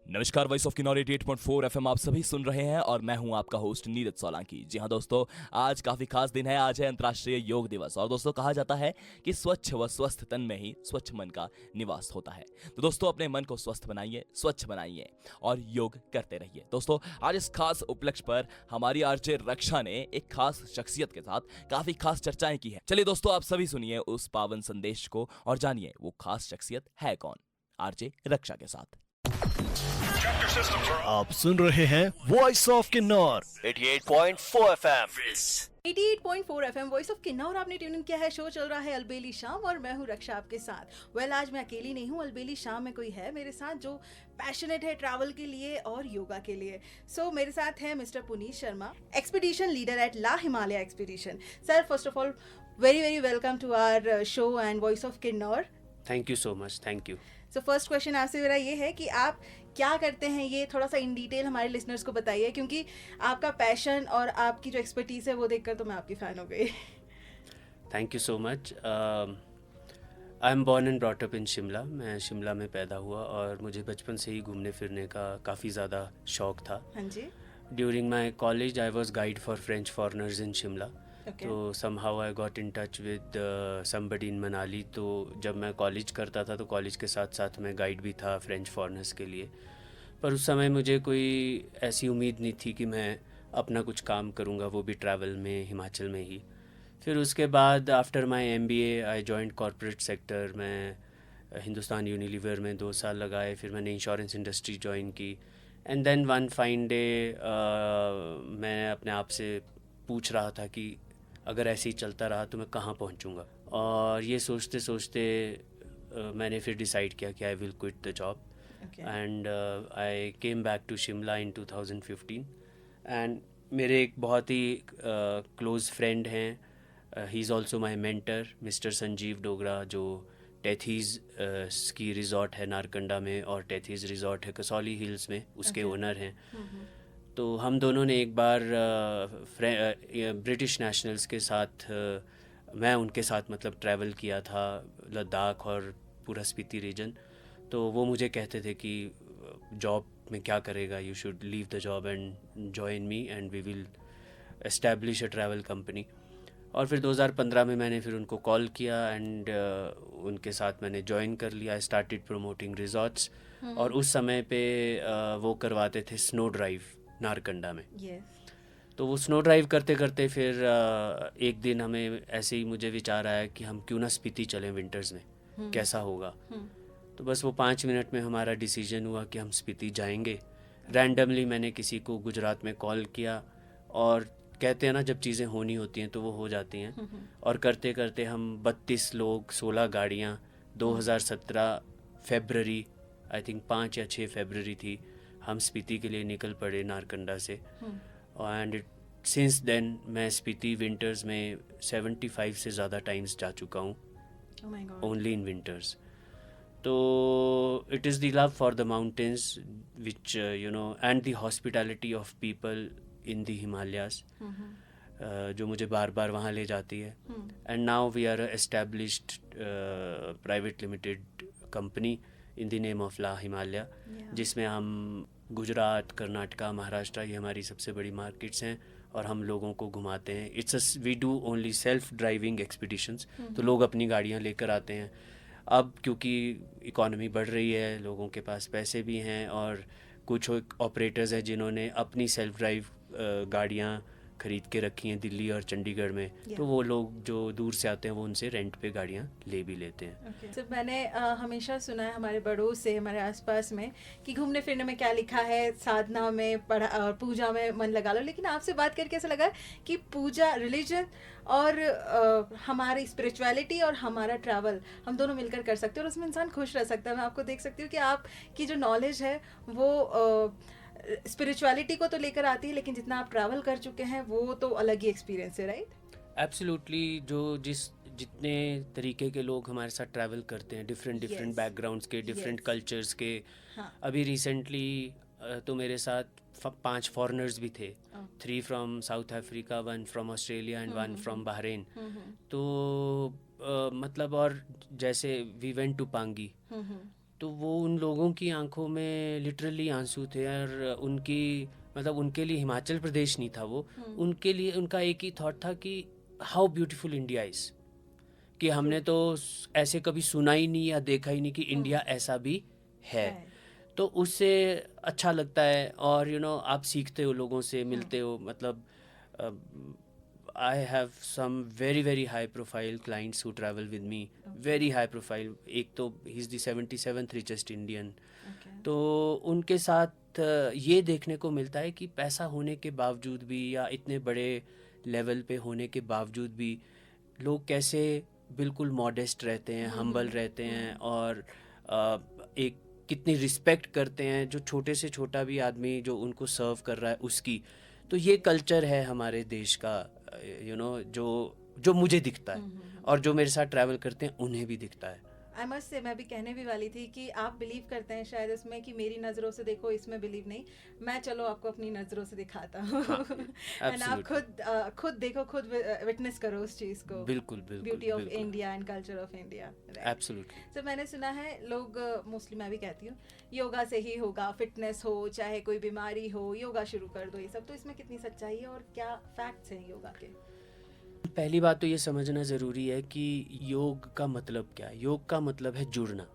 नमस्कार, voice of Kinnaur 88.4 FM आप सभी सुन रहे हैं और मैं हूं आपका होस्ट नीरज सोलंकी। जी हां दोस्तों, आज काफ़ी खास दिन है। आज है अंतर्राष्ट्रीय योग दिवस और दोस्तों कहा जाता है कि स्वच्छ व स्वस्थ तन में ही स्वच्छ मन का निवास होता है। तो दोस्तों अपने मन को स्वस्थ बनाइए, स्वच्छ बनाइए और योग करते रहिए। दोस्तों आज इस खास उपलक्ष्य पर हमारी आरजे रक्षा ने एक खास शख्सियत के साथ काफ़ी खास चर्चाएं की हैं। चलिए दोस्तों आप सभी सुनिए उस पावन संदेश को और जानिए वो खास शख्सियत है कौन, आरजे रक्षा के साथ। आप सुन रहे हैं voice of Kinnaur 88.4 FM. 88.4 FM voice of Kinnaur आपने ट्यून इन किया है। शो चल रहा है अलबेली शाम और मैं हूँ रक्षा आपके साथ। आज मैं अकेली नहीं हूँ, अलबेली शाम में कोई है मेरे साथ जो पैशनेट है ट्रैवल के लिए और योगा के लिए। मेरे साथ है mister Puneet Sharma, expedition leader at La Himalaya expedition. Sir, first of all very very welcome to our show and voice of Kinnaur. Thank you so much, thank you. First question आपसे मेरा ये है कि आप क्या करते हैं, ये थोड़ा सा इन डिटेल हमारे लिसनर्स को बताइए, क्योंकि आपका पैशन और आपकी जो एक्सपर्टीज़ है वो देखकर तो मैं आपकी फ़ैन हो गई। Thank you so much. I am born and brought up in Shimla. मैं शिमला में पैदा हुआ और मुझे बचपन से ही घूमने फिरने का काफ़ी ज़्यादा शौक था। हाँ जी। During my college I was guide for French foreigners in Shimla. Okay. तो somehow I got in touch with somebody in Manali. तो जब मैं कॉलेज करता था तो कॉलेज के साथ साथ मैं गाइड भी था फ्रेंच फॉरनर्स के लिए। पर उस समय मुझे कोई ऐसी उम्मीद नहीं थी कि मैं अपना कुछ काम करूँगा, वो भी ट्रैवल में, हिमाचल में ही। फिर उसके बाद after my MBA I joined corporate sector. मैं हिंदुस्तान यूनिलीवर में 2 साल लगाए। फिर मैंने इंश्योरेंस इंडस्ट्री ज्वाइन की and then one fine day मैं अपने आप से पूछ रहा था कि अगर ऐसे ही चलता रहा तो मैं कहाँ पहुँचूँगा। और ये सोचते सोचते मैंने फिर डिसाइड किया कि I will quit the job and I came back to Shimla in 2015। And मेरे एक बहुत ही क्लोज़ फ्रेंड हैं, he is also my mentor, mister Sanjeev Dogra, जो टेथीज़ स्की रिज़ॉर्ट है नारकंडा में और टेथीज़ रिज़ॉर्ट है कसौली हिल्स में, उसके ओनर हैं। तो हम दोनों ने एक बार ब्रिटिश नेशनल्स के साथ मैं उनके साथ मतलब ट्रैवल किया था लद्दाख और पूरा स्पीति रीजन। तो वो मुझे कहते थे कि जॉब में क्या करेगा, you should leave the job and join me and we will establish a travel company. और फिर 2015 में मैंने फिर उनको कॉल किया एंड उनके साथ मैंने ज्वाइन कर लिया। आई स्टार्टेड प्रमोटिंग रिजॉर्ट्स और उस समय पे वो करवाते थे स्नो ड्राइव नारकंडा में। तो वो स्नो ड्राइव करते करते फिर एक दिन हमें ऐसे ही मुझे विचार आया कि हम क्यों ना स्पीति चलें विंटर्स में, कैसा होगा। तो बस वो 5 मिनट में हमारा डिसीजन हुआ कि हम स्पीति जाएंगे। रैंडमली मैंने किसी को गुजरात में कॉल किया और कहते हैं ना जब चीज़ें होनी होती हैं तो वो हो जाती हैं। और करते करते हम 32 लोग, 16 गाड़ियाँ, 2017 फरवरी, आई थिंक 5 या 6 फरवरी थी, हम स्पीति के लिए निकल पड़े नारकंडा से। एंड सिंस देन मैं स्पीति विंटर्स में 75 से ज़्यादा टाइम्स जा चुका हूँ, ओनली इन विंटर्स। तो it is the love for the mountains which you know and the hospitality of people in the Himalayas जो मुझे बार बार वहाँ ले जाती है। And now we are established private limited company in the name of La Himalaya, जिसमें हम गुजरात, कर्नाटका, महाराष्ट्र, ये हमारी सबसे बड़ी मार्केट्स हैं और हम लोगों को घुमाते हैं। It's we do only self driving expeditions. तो लोग अपनी गाड़ियाँ लेकर आते हैं। अब क्योंकि इकॉनमी बढ़ रही है, लोगों के पास पैसे भी हैं और कुछ ऑपरेटर्स हैं जिन्होंने अपनी सेल्फ ड्राइव गाड़ियाँ खरीद के रखी हैं दिल्ली और चंडीगढ़ में। तो वो लोग जो दूर से आते हैं वो उनसे रेंट पे गाड़ियाँ ले भी लेते हैं। तो मैंने हमेशा सुना है हमारे बड़ों से, हमारे आसपास में, कि घूमने फिरने में क्या लिखा है, साधना में, पढ़ा और पूजा में मन लगा लो। लेकिन आपसे बात करके ऐसा लगा कि पूजा, रिलीजन और हमारी स्पिरिचुअलिटी और हमारा ट्रैवल हम दोनों मिलकर कर सकते हैं और उसमें इंसान खुश रह सकता है। मैं आपको देख सकती हूँ कि आपकी जो नॉलेज है वो स्पिरिचुअलिटी को तो लेकर आती है, लेकिन जितना आप ट्रैवल कर चुके हैं वो तो अलग ही एक्सपीरियंस है, राइट? एब्सोल्युटली। जो जितने तरीके के लोग हमारे साथ ट्रैवल करते हैं, डिफरेंट बैकग्राउंड्स के, डिफरेंट कल्चर्स के। अभी रिसेंटली तो मेरे साथ 5 फॉरेनर्स भी थे, 3 from south Africa, 1 from Australia and 1 from Bahrain. तो मतलब और जैसे वी वेंट टू पांगी तो वो उन लोगों की आंखों में लिटरली आंसू थे, और उनकी मतलब उनके लिए हिमाचल प्रदेश नहीं था वो, उनके लिए उनका एक ही थॉट था कि हाउ ब्यूटीफुल इंडिया इज़, कि हमने तो ऐसे कभी सुना ही नहीं या देखा ही नहीं कि इंडिया ऐसा भी है। तो उससे अच्छा लगता है, और आप सीखते हो, लोगों से मिलते हो। मतलब I have some very very high profile clients who travel with me, very high profile. एक तो he is the 77th richest Indian. तो उनके साथ ये देखने को मिलता है कि पैसा होने के बावजूद भी, या इतने बड़े लेवल पे होने के बावजूद भी, लोग कैसे बिल्कुल मॉडेस्ट रहते हैं, हम्बल रहते हैं, और एक कितनी रिस्पेक्ट करते हैं जो छोटे से छोटा भी आदमी जो उनको सर्व कर रहा है उसकी। तो ये कल्चर है हमारे देश का, जो मुझे दिखता है, और जो मेरे साथ ट्रैवल करते हैं उन्हें भी दिखता है। आई मस्ट से, मैं भी कहने भी वाली थी कि आप बिलीव करते हैं शायद इसमें कि मेरी नज़रों से देखो, इसमें बिलीव नहीं। मैं चलो आपको अपनी नज़रों से दिखाता हूँ, एंड आप खुद देखो, खुद विटनेस करो उस चीज़ को। बिल्कुल बिल्कुल, beauty of India and culture of India. Absolutely. So मैंने सुना है लोग, मोस्टली मैं भी कहती हूँ, योगा से ही होगा, फिटनेस हो चाहे कोई बीमारी हो, योगा शुरू कर दो, ये सब। तो इसमें कितनी सच्चाई है और क्या फैक्ट्स हैं योगा के? पहली बात तो ये समझना ज़रूरी है कि योग का मतलब क्या है। योग का मतलब है जुड़ना।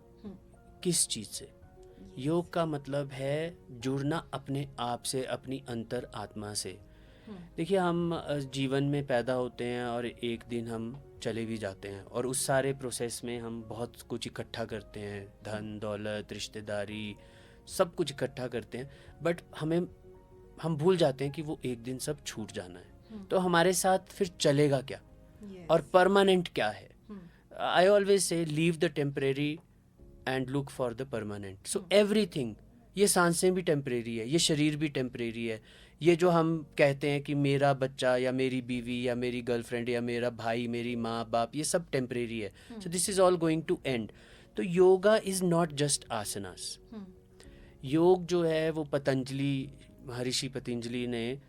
किस चीज़ से? योग का मतलब है जुड़ना अपने आप से, अपनी अंतर आत्मा से। देखिए, हम जीवन में पैदा होते हैं और एक दिन हम चले भी जाते हैं, और उस सारे प्रोसेस में हम बहुत कुछ इकट्ठा करते हैं, धन दौलत, रिश्तेदारी, सब कुछ इकट्ठा करते हैं। बट हम भूल जाते हैं कि वो एक दिन सब छूट जाना है। तो हमारे साथ फिर चलेगा क्या, और परमानेंट क्या है? I always say leave the temporary and look for the permanent. So everything, ये सांसें भी टेम्परेरी है, ये शरीर भी टेम्परेरी है, ये जो हम कहते हैं कि मेरा बच्चा या मेरी बीवी या मेरी गर्लफ्रेंड या मेरा भाई, मेरी माँ बाप, ये सब टेम्परेरी है। So this is all going to end. तो yoga is not just asanas. योग जो है वो महर्षि पतंजलि ने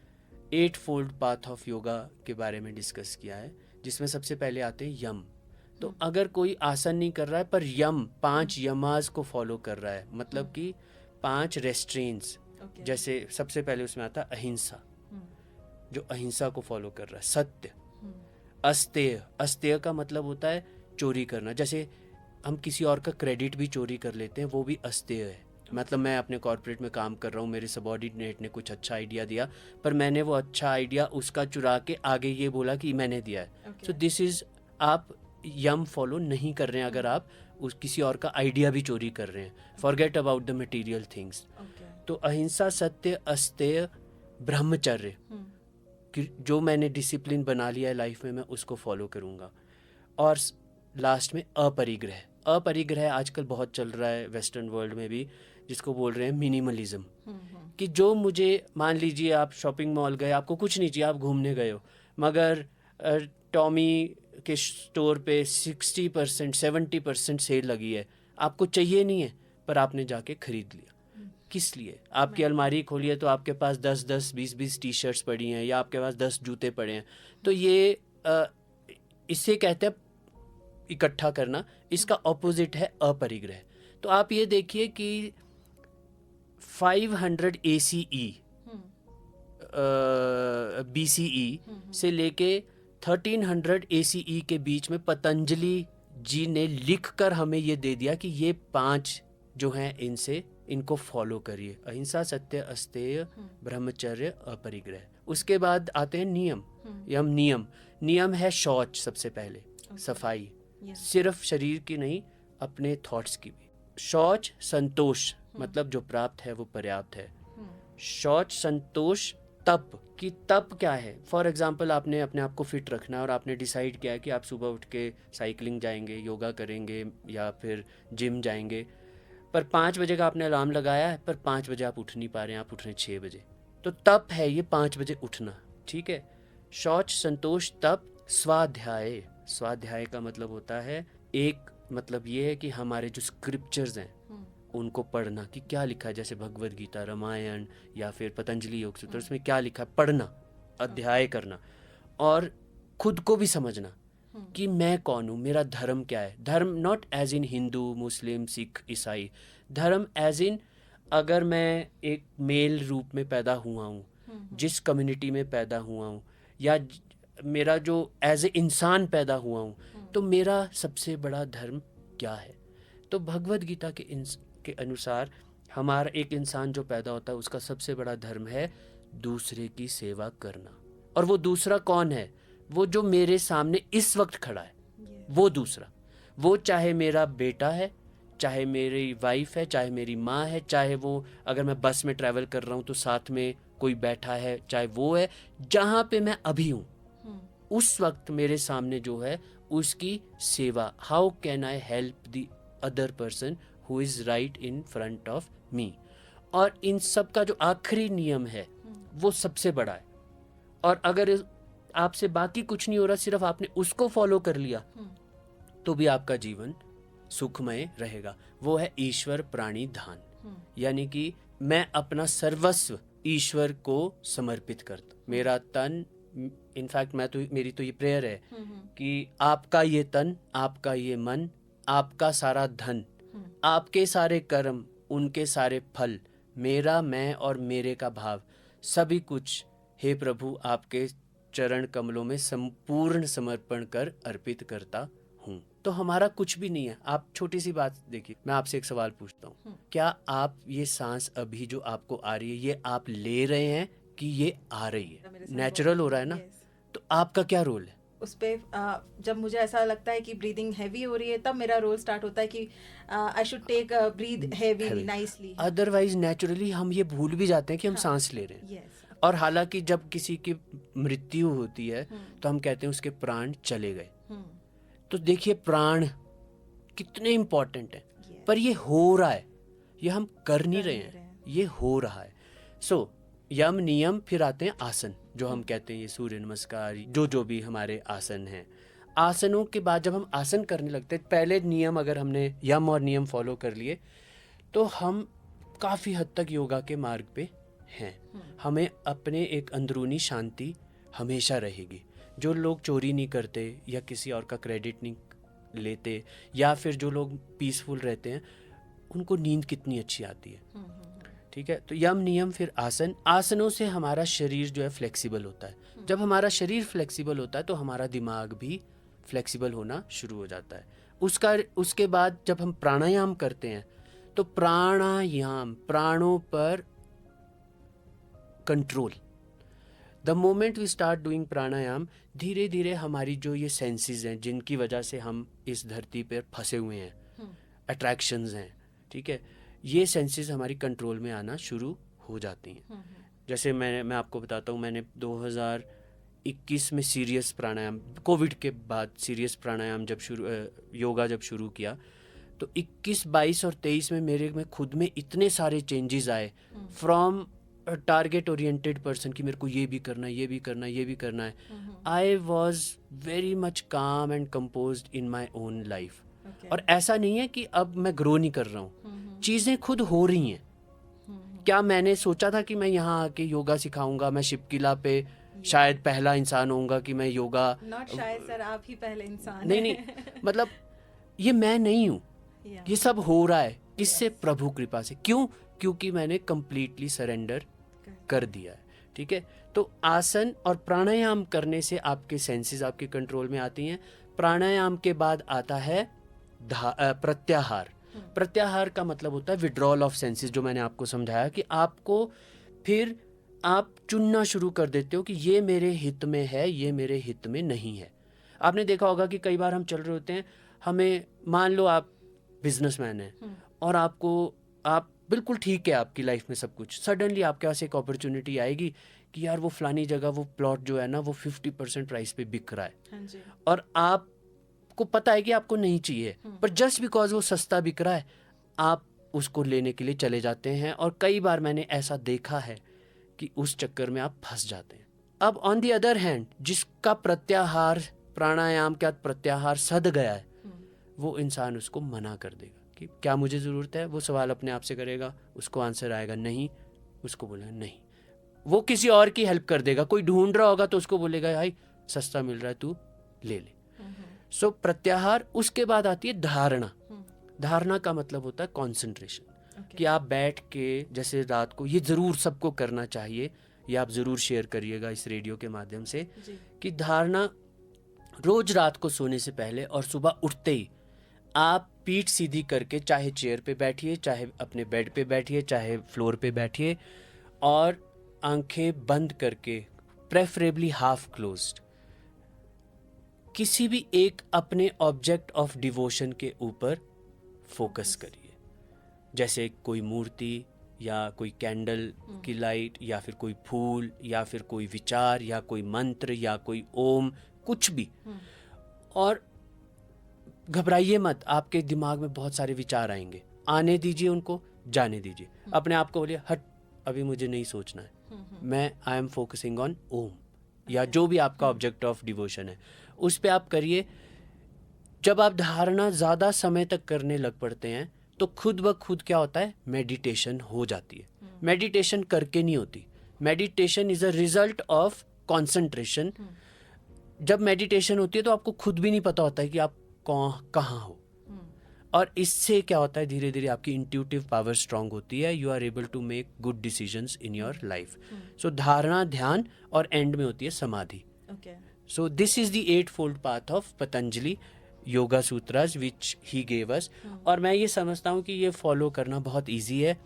8 फोल्ड पाथ ऑफ योगा के बारे में डिस्कस किया है, जिसमें सबसे पहले आते हैं यम। तो अगर कोई आसन नहीं कर रहा है पर 5 यमास को फॉलो कर रहा है, मतलब कि 5 रेस्ट्रेंट्स, जैसे सबसे पहले उसमें आता है अहिंसा, जो अहिंसा को फॉलो कर रहा है। सत्य, अस्तेय, अस्तेय का मतलब होता है चोरी करना। जैसे हम किसी और का क्रेडिट भी चोरी कर लेते हैं, वो भी अस्तेय है। मतलब मैं अपने कॉर्पोरेट में काम कर रहा हूँ, मेरे सबॉर्डिनेट ने कुछ अच्छा आइडिया दिया, पर मैंने वो अच्छा आइडिया उसका चुरा के आगे ये बोला कि मैंने दिया है। सो दिस इज़, आप यम फॉलो नहीं कर रहे हैं अगर आप किसी और का आइडिया भी चोरी कर रहे हैं। Forget about the material things. तो अहिंसा, सत्य, अस्तेय, ब्रह्मचर्य, कि जो मैंने डिसिप्लिन बना लिया है लाइफ में, मैं उसको फॉलो करूँगा। और लास्ट में अपरिग्रह। अपरिग्रह आजकल बहुत चल रहा है वेस्टर्न वर्ल्ड में भी, जिसको बोल रहे हैं मिनिमलिज्म। कि जो मुझे, मान लीजिए आप शॉपिंग मॉल गए, आपको कुछ नहीं चाहिए, आप घूमने गए हो, मगर टॉमी के स्टोर पे 60% 70% सेल लगी है, आपको चाहिए नहीं है पर आपने जाके खरीद लिया। किस लिए? आपकी अलमारी खोलिए तो आपके पास 10-10, 20-20 टी शर्ट्स पड़ी हैं, या आपके पास 10 जूते पड़े हैं। तो ये इससे कहते हैं इकट्ठा करना। इसका ऑपोजिट है अपरिग्रह। तो आप ये देखिए कि 500 ACE BCE से लेके 1300 ACE के बीच में पतंजलि जी ने लिखकर हमें ये दे दिया कि ये 5 जो हैं इनको फॉलो करिए। अहिंसा, सत्य, अस्तेय, ब्रह्मचर्य, अपरिग्रह। उसके बाद आते हैं नियम। नियम है शौच, सबसे पहले सफाई, सिर्फ शरीर की नहीं, अपने थॉट्स की भी। शौच, संतोष, मतलब जो प्राप्त है वो पर्याप्त है। शौच, संतोष, तप। कि तप क्या है? फॉर एग्जाम्पल, आपने अपने आप को फिट रखना है और आपने डिसाइड किया है कि आप सुबह उठ के साइकिलिंग जाएंगे, योगा करेंगे या फिर जिम जाएंगे, पर 5 बजे का आपने अलार्म लगाया है, पर 5 बजे आप उठ नहीं पा रहे हैं, आप उठ रहे हैं 6 बजे। तो तप है ये 5 बजे उठना, ठीक है। शौच, संतोष, तप, स्वाध्याय। स्वाध्याय का मतलब होता है, एक मतलब ये है कि हमारे जो स्क्रिप्चर्स हैं उनको पढ़ना, कि क्या लिखा है, जैसे भगवद गीता, रामायण या फिर पतंजलि योग सूत्र, उसमें क्या लिखा है, पढ़ना, अध्याय करना, और खुद को भी समझना। कि मैं कौन हूँ, मेरा धर्म क्या है। धर्म नॉट एज इन हिंदू, मुस्लिम, सिख, ईसाई। धर्म एज इन अगर मैं एक मेल रूप में पैदा हुआ हूँ, जिस कम्युनिटी में पैदा हुआ हूँ, या मेरा जो एज ए इंसान पैदा हुआ हूँ, तो मेरा सबसे बड़ा धर्म क्या है। तो भगवद गीता के अनुसार हमारा एक इंसान जो पैदा होता है उसका सबसे बड़ा धर्म है दूसरे की सेवा करना। और वो दूसरा कौन है? वो जो मेरे सामने इस वक्त खड़ा है, वो दूसरा। वो चाहे मेरा बेटा है, चाहे मेरी वाइफ है, चाहे मेरी माँ है, चाहे वो अगर मैं बस में ट्रैवल कर रहा हूँ तो साथ में कोई बैठा है, चाहे वो है, जहाँ पे मैं अभी हूँ उस वक्त मेरे सामने जो है उसकी सेवा। How can I help the other person who is right in front of me. और इन सब का जो आखिरी नियम है वो सबसे बड़ा है। और अगर आपसे बाकी कुछ नहीं हो रहा, सिर्फ आपने उसको फॉलो कर लिया, तो भी आपका जीवन सुखमय रहेगा। वो है ईश्वर प्राणी धान। यानी कि मैं अपना सर्वस्व ईश्वर को समर्पित करता। मेरा तन, इनफैक्ट मेरी तो ये प्रेयर है कि आपका ये तन, आपका ये मन, आपका सारा धन, आपके सारे कर्म, उनके सारे फल, मेरा, मैं और मेरे का भाव, सभी कुछ हे प्रभु आपके चरण कमलों में संपूर्ण समर्पण कर अर्पित करता हूँ। तो हमारा कुछ भी नहीं है। आप छोटी सी बात देखिए, मैं आपसे एक सवाल पूछता हूँ, क्या आप ये सांस अभी जो आपको आ रही है ये आप ले रहे हैं कि ये आ रही है? नेचुरल हो रहा है ना? तो आपका क्या रोल है उस पे? जब मुझे ऐसा लगता है कि ब्रीदिंग हैवी हो रही है, तब मेरा रोल स्टार्ट होता है कि I should take breath heavy nicely. Otherwise naturally हम ये भूल भी जाते हैं कि हम सांस ले रहे हैं। Yes. और हालांकि जब किसी की मृत्यु होती है तो हम कहते हैं उसके प्राण चले गए। तो देखिए प्राण कितने इम्पोर्टेंट है। पर ये हो रहा है, ये हम कर नहीं रहे हैं, ये हो रहा है। सो यम नियम, फिर आते हैं आसन, जो हम कहते हैं ये सूर्य नमस्कार, जो भी हमारे आसन हैं। आसनों के बाद जब हम आसन करने लगते हैं, पहले नियम अगर हमने यम और नियम फॉलो कर लिए तो हम काफ़ी हद तक योगा के मार्ग पे हैं। हमें अपने एक अंदरूनी शांति हमेशा रहेगी। जो लोग चोरी नहीं करते या किसी और का क्रेडिट नहीं लेते, या फिर जो लोग पीसफुल रहते हैं, उनको नींद कितनी अच्छी आती है। ठीक है, तो यम नियम फिर आसन। आसनों से हमारा शरीर जो है फ्लेक्सिबल होता है। जब हमारा शरीर फ्लेक्सिबल होता है तो हमारा दिमाग भी फ्लेक्सिबल होना शुरू हो जाता है। उसके बाद जब हम प्राणायाम करते हैं तो प्राणायाम, प्राणों पर control. The moment we start doing pranayama, धीरे धीरे हमारी जो ये सेंसेस हैं जिनकी वजह से हम इस धरती पर फंसे हुए हैं, अट्रैक्शंस हैं, ठीक है, ये सेंसेस हमारी कंट्रोल में आना शुरू हो जाती हैं। जैसे मैं आपको बताता हूँ, मैंने 2021 में सीरियस प्राणायाम, कोविड के बाद सीरियस प्राणायाम योगा जब शुरू किया, तो 21, 22 और 23 में मेरे में खुद में इतने सारे चेंजेस आए। फ्रॉम टारगेट ओरिएंटेड पर्सन कि मेरे को ये भी करना है, ये भी करना है, ये भी करना है, आई वॉज वेरी मच काम and composed in my own life. और ऐसा नहीं है कि अब मैं ग्रो नहीं कर रहा हूँ, चीज़ें खुद हो रही हैं। क्या मैंने सोचा था कि मैं यहाँ आके योगा सिखाऊंगा, मैं शिपकिला पे शायद पहला इंसान होऊंगा कि मैं योगा, नॉट शायद सर, आप ही पहले इंसान नहीं, मतलब ये मैं नहीं हूँ, ये सब हो रहा है। किससे? प्रभु कृपा से। क्यों? क्योंकि मैंने कंप्लीटली सरेंडर कर दिया है। ठीक है, तो आसन और प्राणायाम करने से आपके सेंसेस आपके कंट्रोल में आती हैं। प्राणायाम के बाद आता है प्रत्याहार। प्रत्याहार का मतलब होता है विड्रॉल ऑफ सेंसेस, जो मैंने आपको समझाया कि आपको फिर आप चुनना शुरू कर देते हो कि ये मेरे हित में है, ये मेरे हित में नहीं है। आपने देखा होगा कि कई बार हम चल रहे होते हैं, हमें, मान लो आप बिजनेसमैन हैं और आप बिल्कुल ठीक है आपकी लाइफ में सब कुछ, सडनली आपके पास एक अपॉर्चुनिटी आएगी कि यार वो फलानी जगह वो प्लॉट जो है ना वो 50% प्राइस पे बिक रहा है। हाँ जी। और आपको पता है कि आपको नहीं चाहिए, पर जस्ट बिकॉज वो सस्ता बिक रहा है आप उसको लेने के लिए चले जाते हैं। और कई बार मैंने ऐसा देखा है कि उस चक्कर में आप फंस जाते हैं। अब ऑन दी अदर हैंड, जिसका प्रत्याहार, प्राणायाम का प्रत्याहार सध गया है, वो इंसान उसको मना कर देगा कि क्या मुझे ज़रूरत है। वो सवाल अपने आप से करेगा, उसको आंसर आएगा नहीं, उसको बोलेगा नहीं। वो किसी और की हेल्प कर देगा, कोई ढूंढ रहा होगा तो उसको बोलेगा भाई सस्ता मिल रहा है तू ले ले। सो प्रत्याहार, उसके बाद आती है धारणा। धारणा का मतलब होता है कॉन्सेंट्रेशन, कि आप बैठ के, जैसे रात को, ये ज़रूर सबको करना चाहिए, ये आप ज़रूर शेयर करिएगा इस रेडियो के माध्यम से, कि धारणा रोज रात को सोने से पहले और सुबह उठते ही आप पीठ सीधी करके, चाहे चेयर पे बैठिए, चाहे अपने बेड पे बैठिए, चाहे फ्लोर पे बैठिए, और आंखें बंद करके, प्रेफरेबली हाफ क्लोज्ड, किसी भी एक अपने ऑब्जेक्ट ऑफ डिवोशन के ऊपर फोकस करिए। जैसे कोई मूर्ति या कोई कैंडल की लाइट, या फिर कोई फूल, या फिर कोई विचार, या कोई मंत्र, या कोई ओम, कुछ भी। और घबराइए मत, आपके दिमाग में बहुत सारे विचार आएंगे, आने दीजिए उनको, जाने दीजिए। अपने आप को बोलिए, हट, अभी मुझे नहीं सोचना है, मैं आई एम फोकसिंग ऑन ओम, या जो भी आपका ऑब्जेक्ट ऑफ डिवोशन है, उस पे आप करिए। जब आप धारणा ज़्यादा समय तक करने लग पड़ते हैं तो खुद ब खुद क्या होता है, मेडिटेशन हो जाती है। मेडिटेशन करके नहीं होती, meditation is a result of concentration. जब मेडिटेशन होती है तो आपको खुद भी नहीं पता होता है कि आप कहाँ हो, और इससे क्या होता है, धीरे धीरे आपकी इंट्यूटिव पावर स्ट्रांग होती है, you are able to make good decisions in your life. So धारणा, ध्यान, और एंड में होती है समाधि। So this is the 8-fold path of Patanjali yoga sutras which he gave us. और मैं ये समझता हूँ कि ये फॉलो करना बहुत ईजी है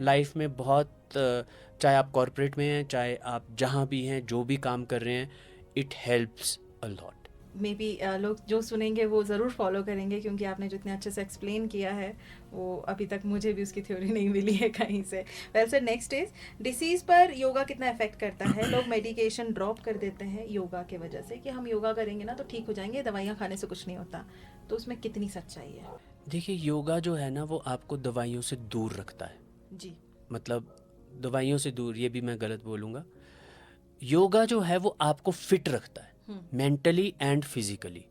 लाइफ में। बहुत चाहे आप कॉर्पोरेट में हैं, चाहे आप जहाँ भी हैं, जो भी काम कर रहे हैं, it helps a lot. May be लोग जो सुनेंगे वो ज़रूर फॉलो करेंगे, क्योंकि आपने जितने अच्छे से एक्सप्लेन किया है वो अभी तक मुझे भी उसकी थ्योरी नहीं मिली है कहीं से। Well sir, next is disease पर योगा कितना इफेक्ट करता है। लोग मेडिकेशन ड्रॉप कर देते हैं योगा के वजह से, कि हम योगा करेंगे ना तो ठीक हो जाएंगे, दवाइयाँ खाने से कुछ नहीं होता, तो उसमें कितनी सच्चाई है? देखिए, योगा जो है ना, वो आपको दवाइयों से दूर रखता है जी। मतलब दवाइयों से दूर, ये भी मैं गलत बोलूँगा। योगा जो है वो आपको फिट रखता है, मेंटली एंड फिजिकली।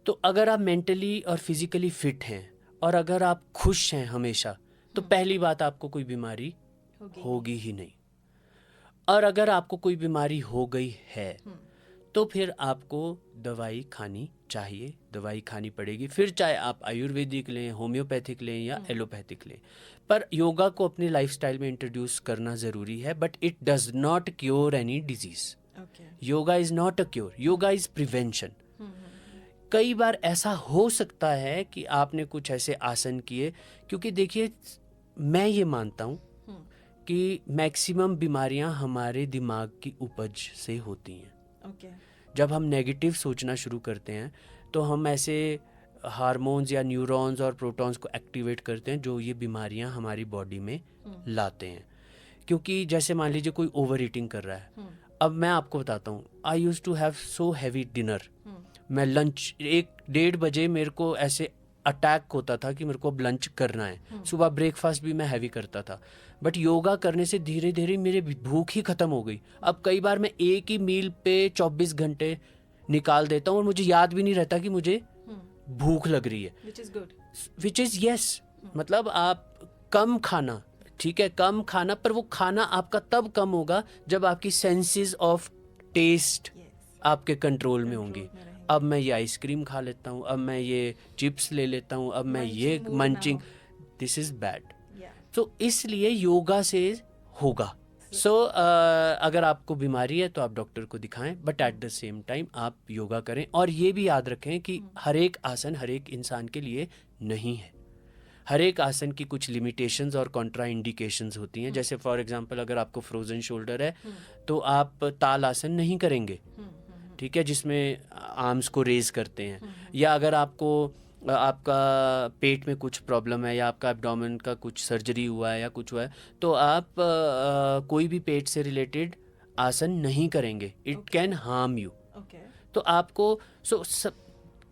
तो अगर आप मेंटली और फिजिकली फिट हैं और अगर आप खुश हैं हमेशा, तो पहली बात, आपको कोई बीमारी होगी ही नहीं। और अगर आपको कोई बीमारी हो गई है तो फिर आपको दवाई खानी चाहिए, दवाई खानी पड़ेगी। फिर चाहे आप आयुर्वेदिक लें, होम्योपैथिक लें, या एलोपैथिक लें, पर योगा को अपने लाइफस्टाइल में इंट्रोड्यूस करना ज़रूरी है। But it does not cure any disease. Yoga is not a cure, yoga is prevention. कई बार ऐसा हो सकता है कि आपने कुछ ऐसे आसन किए, क्योंकि देखिए, मैं ये मानता हूँ कि मैक्सिमम बीमारियाँ हमारे दिमाग की उपज से होती हैं। जब हम नेगेटिव सोचना शुरू करते हैं तो हम ऐसे हार्मोन्स या न्यूरॉन्स और प्रोटॉन्स को एक्टिवेट करते हैं, जो ये बीमारियां हमारी बॉडी में लाते हैं। क्योंकि जैसे मान लीजिए कोई ओवर ईटिंग कर रहा है। अब मैं आपको बताता हूँ, I used to have so heavy dinner. मैं लंच 1-1:30 बजे मेरे को ऐसे अटैक होता था कि मेरे को अब लंच करना है। सुबह ब्रेकफास्ट भी मैं हैवी करता था, बट योगा करने से धीरे धीरे मेरी भूख ही ख़त्म हो गई। अब कई बार मैं एक ही मील पे 24 घंटे निकाल देता हूँ और मुझे याद भी नहीं रहता कि मुझे भूख लग रही है। विच इज़ यस, मतलब आप कम खाना, ठीक है, कम खाना, पर वो खाना आपका तब कम होगा जब आपकी सेंसेस ऑफ टेस्ट आपके कंट्रोल में होंगी। अब मैं ये आइसक्रीम खा लेता हूँ, अब मैं ये चिप्स ले लेता हूँ, अब मैं ये मंचिंग, दिस इज़ बैड। तो इसलिए योगा से होगा। सो अगर आपको बीमारी है तो आप डॉक्टर को दिखाएं, but at the same time आप योगा करें। और ये भी याद रखें कि हर एक आसन हर एक इंसान के लिए नहीं है। हर एक आसन की कुछ लिमिटेशंस और कॉन्ट्रा इंडिकेशंस होती हैं। जैसे फॉर एग्जांपल, अगर आपको फ्रोजन शोल्डर है तो आप ताल आसन नहीं करेंगे, ठीक है, जिसमें आर्म्स को रेज करते हैं। या अगर आपका पेट में कुछ प्रॉब्लम है, या आपका एब्डोमेन का कुछ सर्जरी हुआ है या कुछ हुआ है, तो आप कोई भी पेट से रिलेटेड आसन नहीं करेंगे। It can harm you. तो आपको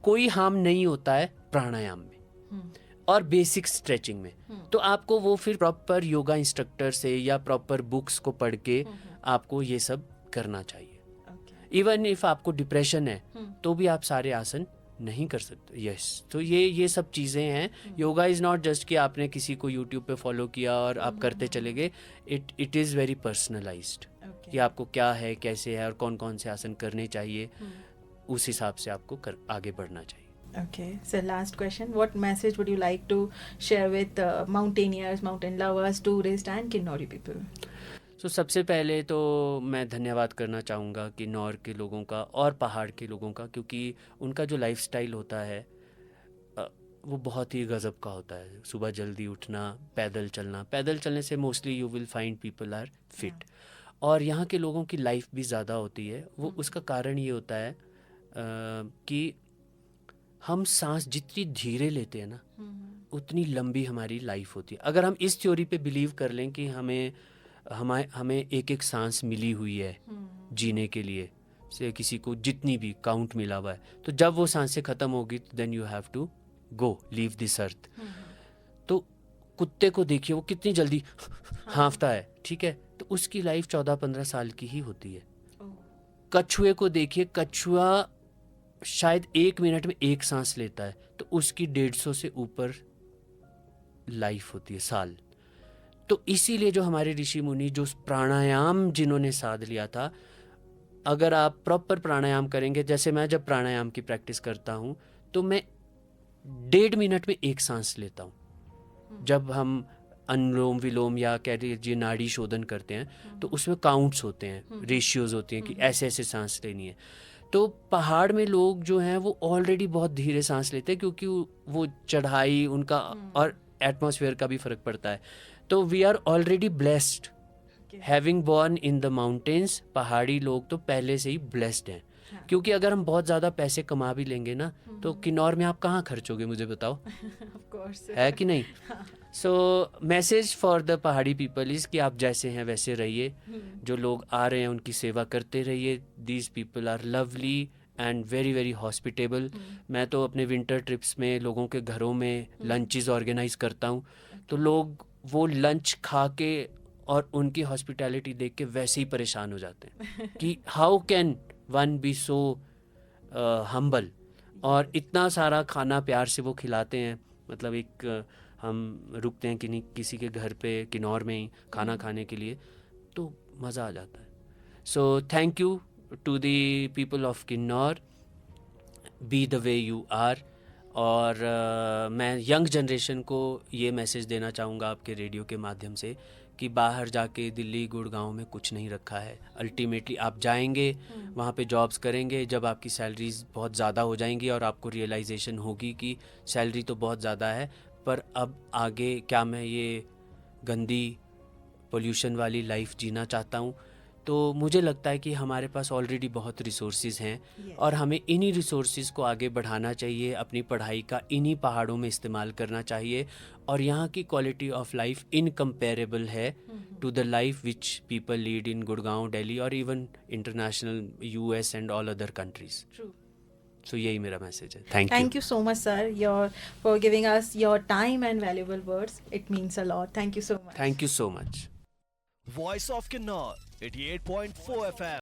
कोई हार्म नहीं होता है प्राणायाम में और बेसिक स्ट्रेचिंग में। तो आपको वो फिर प्रॉपर योगा इंस्ट्रक्टर से या प्रॉपर बुक्स को पढ़ के आपको ये सब करना चाहिए। इवन इफ आपको डिप्रेशन है तो भी आप सारे आसन नहीं कर सकते। यस, तो ये सब चीज़ें हैं। योगा इज़ नॉट जस्ट कि आपने किसी को यूट्यूब पे फॉलो किया और आप करते चले गए। इट इज़ वेरी पर्सनलाइज्ड कि आपको क्या है, कैसे है और कौन कौन से आसन करने चाहिए। उस हिसाब से आपको आगे बढ़ना चाहिए। Okay, so last question. What message would you like to share with mountaineers, mountain lovers, tourists and Kinnori people? तो सबसे पहले तो मैं धन्यवाद करना चाहूँगा किन्नौर के लोगों का और पहाड़ के लोगों का, क्योंकि उनका जो लाइफस्टाइल होता है वो बहुत ही गज़ब का होता है। सुबह जल्दी उठना, पैदल चलना, पैदल चलने से mostly you will find people are fit. और यहाँ के लोगों की लाइफ भी ज़्यादा होती है। वो उसका कारण ये होता है कि हम सांस जितनी धीरे लेते हैं ना उतनी लंबी हमारी लाइफ होती है। अगर हम इस थ्योरी पे बिलीव कर लें कि हमें एक एक सांस मिली हुई है जीने के लिए, से किसी को जितनी भी काउंट मिला हुआ है, तो जब वो सांसें ख़त्म होगी तो then you have to go leave this earth. तो कुत्ते को देखिए वो कितनी जल्दी हाँफता है, ठीक है, तो उसकी लाइफ 14-15 साल की ही होती है। कछुए को देखिए, कछुआ शायद 1 मिनट में 1 सांस लेता है, तो उसकी 150 से ऊपर लाइफ होती है, साल। तो इसीलिए जो हमारे ऋषि मुनि जो प्राणायाम जिन्होंने साध लिया था, अगर आप प्रॉपर प्राणायाम करेंगे, जैसे मैं जब प्राणायाम की प्रैक्टिस करता हूँ तो मैं 1.5 मिनट में 1 सांस लेता हूँ। जब हम अनुलोम विलोम या कह लीजिए नाड़ी शोधन करते हैं तो उसमें काउंट्स होते हैं, रेशियोज होती हैं कि ऐसे ऐसे सांस लेनी है। तो पहाड़ में लोग जो हैं वो ऑलरेडी बहुत धीरे सांस लेते हैं, क्योंकि वो चढ़ाई उनका और एटमॉस्फेयर का भी फर्क पड़ता है। तो we are already blessed having born in the mountains. पहाड़ी लोग तो पहले से ही ब्लेस्ड हैं, क्योंकि अगर हम बहुत ज़्यादा पैसे कमा भी लेंगे ना तो किन्नौर में आप कहाँ खर्चोगे, मुझे बताओ। Of course. है कि नहीं? सो मैसेज फॉर द पहाड़ी पीपल इज़ कि आप जैसे हैं वैसे रहिए। जो लोग आ रहे हैं उनकी सेवा करते रहिए। These people are lovely and very very hospitable. मैं तो अपने विंटर ट्रिप्स में लोगों के घरों में लंचेस ऑर्गेनाइज करता हूँ, तो लोग वो लंच खा के और उनकी हॉस्पिटैलिटी देख के वैसे ही परेशान हो जाते हैं कि how can one be so humble. और इतना सारा खाना प्यार से वो खिलाते हैं। मतलब एक हम रुकते हैं कि नहीं किसी के घर पे किन्नौर में ही खाना खाने के लिए, तो मज़ा आ जाता है। So thank you to the people of Kinnaur, be the way you are. और मैं यंग जनरेशन को ये मैसेज देना चाहूँगा आपके रेडियो के माध्यम से कि बाहर जाके दिल्ली गुड़गांव में कुछ नहीं रखा है। अल्टीमेटली आप जाएंगे वहाँ पे जॉब्स करेंगे, जब आपकी सैलरीज बहुत ज़्यादा हो जाएंगी और आपको रियलाइजेशन होगी कि सैलरी तो बहुत ज़्यादा है, पर अब आगे क्या मैं ये गंदी पोल्यूशन वाली लाइफ जीना चाहता हूँ। तो मुझे लगता है कि हमारे पास ऑलरेडी बहुत रिसोर्सेज हैं और हमें इन्हीं रिसोर्सेज को आगे बढ़ाना चाहिए। अपनी पढ़ाई का इन्हीं पहाड़ों में इस्तेमाल करना चाहिए। और यहाँ की क्वालिटी ऑफ लाइफ इनकम्पेरेबल है to the life which people lead in Gurgaon, Delhi और even international US and all other countries. So यही मेरा मैसेज है। Thank you. Thank you so much, sir, for giving us your time and valuable words. It means a lot. Thank you so much. Thank you so much. Voice of Kinnaur, 88.4 FM.